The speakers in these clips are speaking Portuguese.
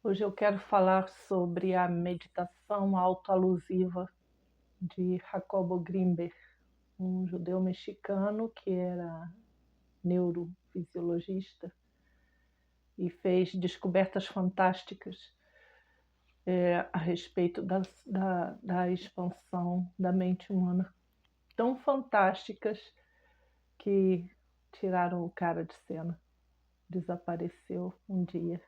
Hoje eu quero falar sobre a meditação autoalusiva de Jacobo Grinberg, um judeu mexicano que era neurofisiologista e fez descobertas fantásticas a respeito da expansão da mente humana. Tão fantásticas que tiraram o cara de cena, desapareceu um dia.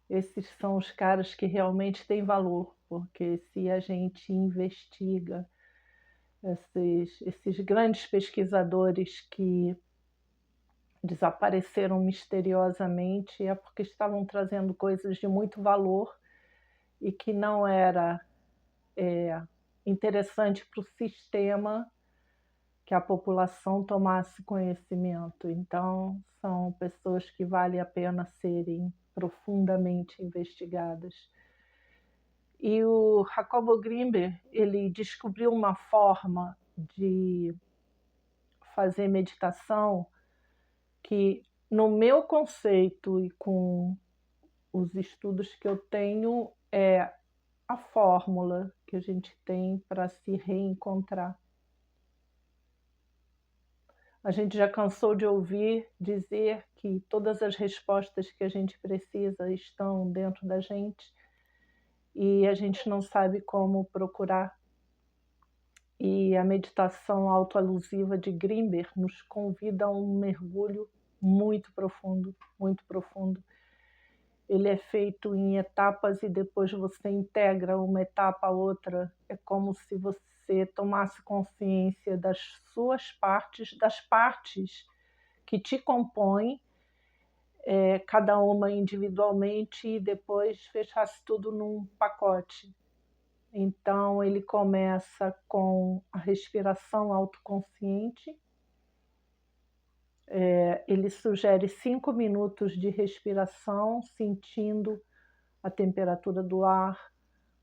Esses são os caras que realmente têm valor, porque se a gente investiga esses grandes pesquisadores que desapareceram misteriosamente, é porque estavam trazendo coisas de muito valor e que não era interessante para o sistema que a população tomasse conhecimento. Então, são pessoas que vale a pena serem profundamente investigadas. E o Jacobo Grinberg, ele descobriu uma forma de fazer meditação que, no meu conceito e com os estudos que eu tenho, é a fórmula que a gente tem para se reencontrar. A gente já cansou de ouvir dizer que todas as respostas que a gente precisa estão dentro da gente e a gente não sabe como procurar. E a meditação autoalusiva de Grinberg nos convida a um mergulho muito profundo, muito profundo. Ele é feito em etapas e depois você integra uma etapa a outra. É como se você tomasse consciência das suas partes, das partes que te compõem, cada uma individualmente, e depois fechasse tudo num pacote. Então, ele começa com a respiração autoconsciente. Ele sugere 5 minutos de respiração, sentindo a temperatura do ar,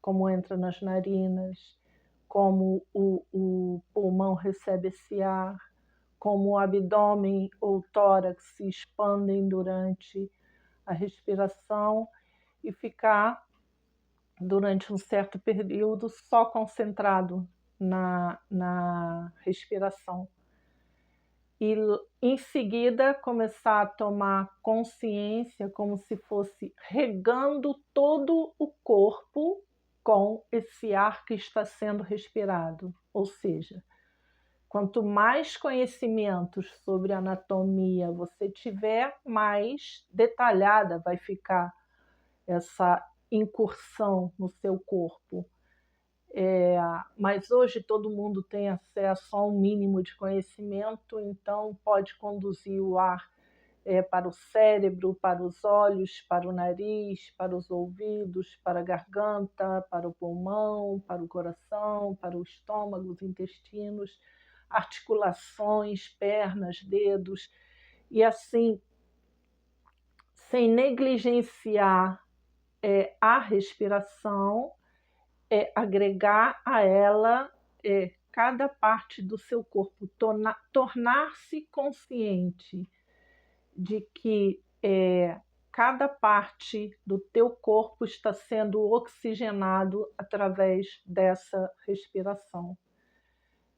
como entra nas narinas, como o pulmão recebe esse ar, como o abdômen ou o tórax se expandem durante a respiração, e ficar durante um certo período só concentrado na respiração. E em seguida começar a tomar consciência como se fosse regando todo o corpo com esse ar que está sendo respirado. Ou seja, quanto mais conhecimentos sobre anatomia você tiver, mais detalhada vai ficar essa incursão no seu corpo. Mas hoje todo mundo tem acesso a um mínimo de conhecimento, então pode conduzir o ar para o cérebro, para os olhos, para o nariz, para os ouvidos, para a garganta, para o pulmão, para o coração, para o estômago, os intestinos, articulações, pernas, dedos, e assim, sem negligenciar a respiração, agregar a ela cada parte do seu corpo, tornar-se consciente de que cada parte do teu corpo está sendo oxigenado através dessa respiração.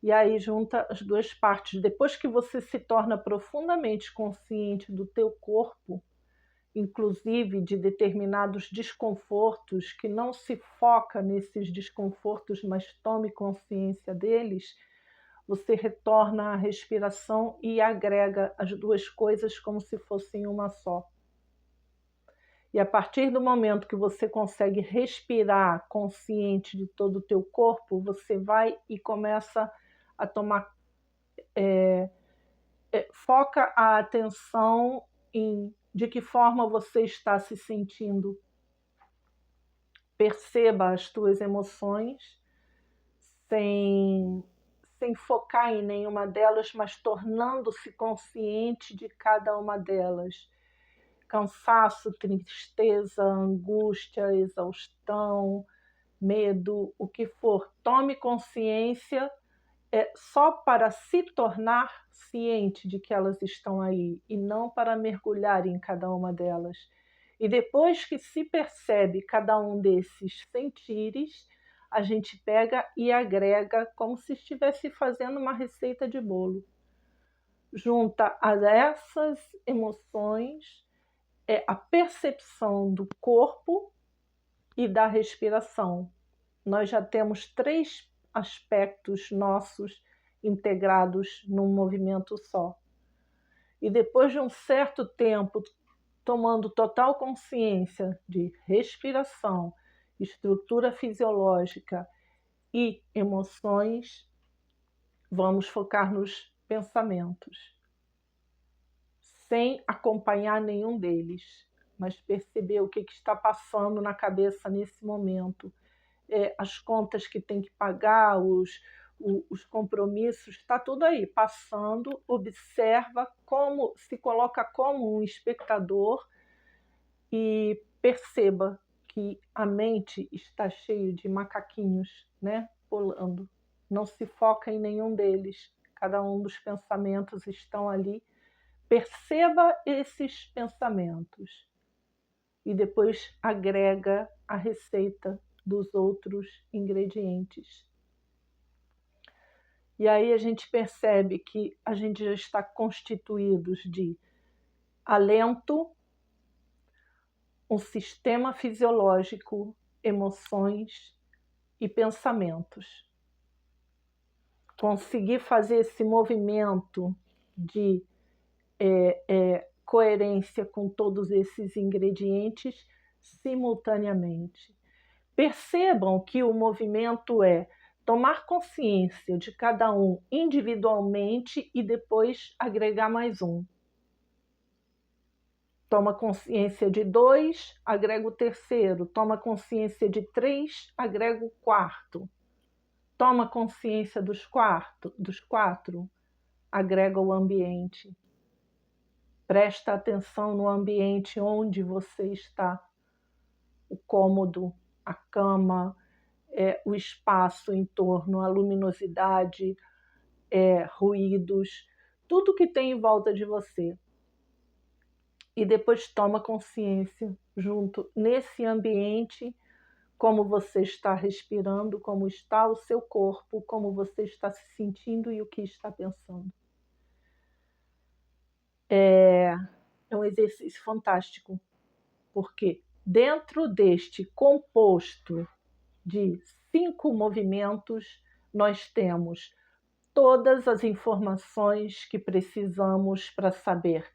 E aí junta as duas partes. Depois que você se torna profundamente consciente do teu corpo, inclusive de determinados desconfortos, que não se foca nesses desconfortos, mas tome consciência deles, você retorna à respiração e agrega as duas coisas como se fossem uma só. E a partir do momento que você consegue respirar consciente de todo o teu corpo, você vai e começa a tomar... foca a atenção em de que forma você está se sentindo. Perceba as tuas emoções sem focar em nenhuma delas, mas tornando-se consciente de cada uma delas. Cansaço, tristeza, angústia, exaustão, medo, o que for. Tome consciência só para se tornar ciente de que elas estão aí e não para mergulhar em cada uma delas. E depois que se percebe cada um desses sentires, a gente pega e agrega como se estivesse fazendo uma receita de bolo. Junta a essas emoções a percepção do corpo e da respiração. Nós já temos 3 aspectos nossos integrados num movimento só. E depois de um certo tempo, tomando total consciência de respiração, estrutura fisiológica e emoções, vamos focar nos pensamentos, sem acompanhar nenhum deles, mas perceber o que está passando na cabeça nesse momento. As contas que tem que pagar, os compromissos, está tudo aí, passando, observa, como se coloca como um espectador e perceba que a mente está cheia de macaquinhos, né, pulando. Não se foca em nenhum deles, cada um dos pensamentos estão ali. Perceba esses pensamentos e depois agrega a receita dos outros ingredientes. E aí a gente percebe que a gente já está constituídos de alento, um sistema fisiológico, emoções e pensamentos. Conseguir fazer esse movimento de coerência com todos esses ingredientes simultaneamente. Percebam que o movimento é tomar consciência de cada um individualmente e depois agregar mais um. Toma consciência de 2, agrega o terceiro. Toma consciência de 3, agrega o quarto. Toma consciência dos 4, agrega o ambiente. Presta atenção no ambiente onde você está. O cômodo, a cama, o espaço em torno, a luminosidade, ruídos, tudo que tem em volta de você. E depois toma consciência junto nesse ambiente, como você está respirando, como está o seu corpo, como você está se sentindo e o que está pensando. É um exercício fantástico, porque dentro deste composto de 5 movimentos, nós temos todas as informações que precisamos para saber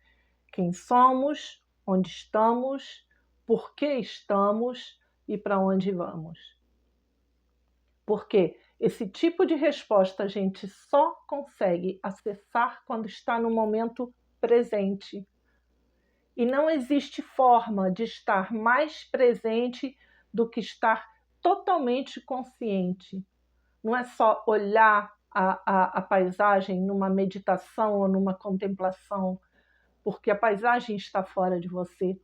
quem somos, onde estamos, por que estamos e para onde vamos. Porque esse tipo de resposta a gente só consegue acessar quando está no momento presente. E não existe forma de estar mais presente do que estar totalmente consciente. Não é só olhar a paisagem numa meditação ou numa contemplação, porque a paisagem está fora de você.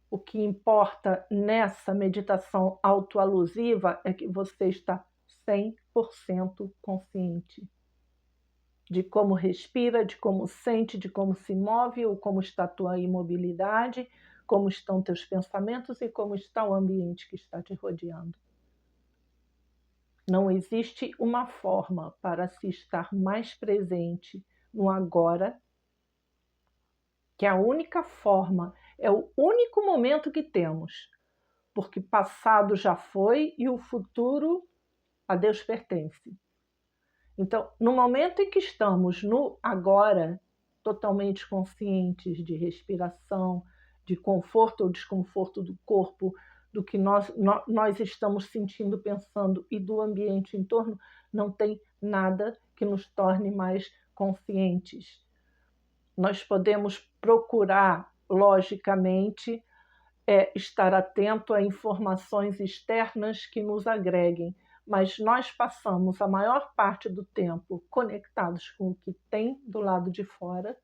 O que importa nessa meditação autoalusiva é que você está 100% consciente de como respira, de como sente, de como se move, ou como está a tua imobilidade, como estão teus pensamentos e como está o ambiente que está te rodeando. Não existe uma forma para se estar mais presente no agora, que a única forma é o único momento que temos, porque passado já foi e o futuro a Deus pertence. Então, no momento em que estamos no agora, totalmente conscientes de respiração, de conforto ou desconforto do corpo, do que nós estamos sentindo, pensando e do ambiente em torno, não tem nada que nos torne mais conscientes. Nós podemos procurar, logicamente, estar atento a informações externas que nos agreguem, mas nós passamos a maior parte do tempo conectados com o que tem do lado de fora,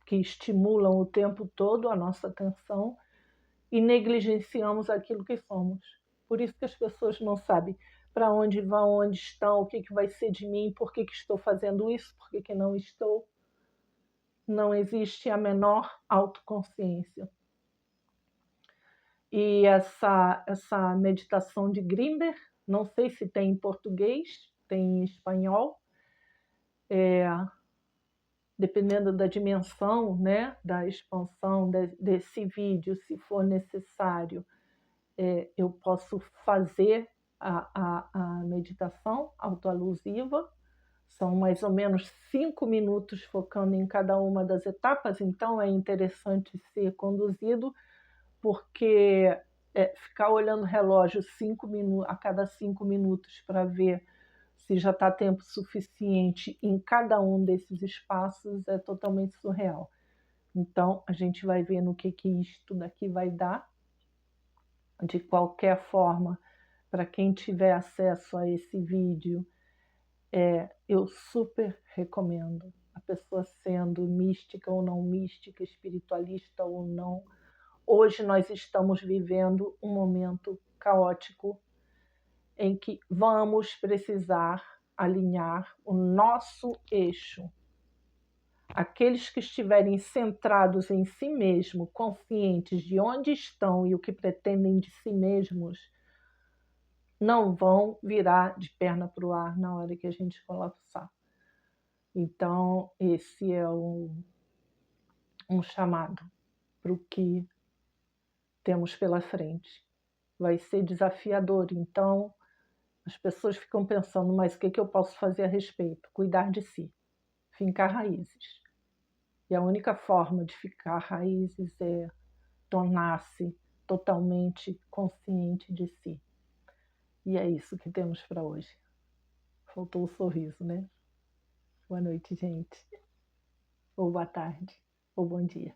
que estimulam o tempo todo a nossa atenção, e negligenciamos aquilo que somos. Por isso que as pessoas não sabem para onde vão, onde estão, o que vai ser de mim, por que estou fazendo isso, por que não estou. Não existe a menor autoconsciência. E essa meditação de Grimber, não sei se tem em português, tem em espanhol, dependendo da dimensão, né, da expansão desse vídeo, se for necessário, eu posso fazer a meditação autoalusiva. São mais ou menos 5 minutos focando em cada uma das etapas, então é interessante ser conduzido, porque ficar olhando o relógio a cada 5 minutos para ver se já está tempo suficiente em cada um desses espaços é totalmente surreal. Então, a gente vai ver no que isto daqui vai dar. De qualquer forma, para quem tiver acesso a esse vídeo, eu super recomendo. A pessoa sendo mística ou não mística, espiritualista ou não. Hoje nós estamos vivendo um momento caótico em que vamos precisar alinhar o nosso eixo. Aqueles que estiverem centrados em si mesmo, conscientes de onde estão e o que pretendem de si mesmos, não vão virar de perna para o ar na hora que a gente colapsar. Então, esse é um chamado para o que temos pela frente. Vai ser desafiador, então as pessoas ficam pensando, mas o que eu posso fazer a respeito? Cuidar de si, fincar raízes. E a única forma de ficar raízes é tornar-se totalmente consciente de si. E é isso que temos para hoje. Faltou o sorriso, né? Boa noite, gente. Ou boa tarde, ou bom dia.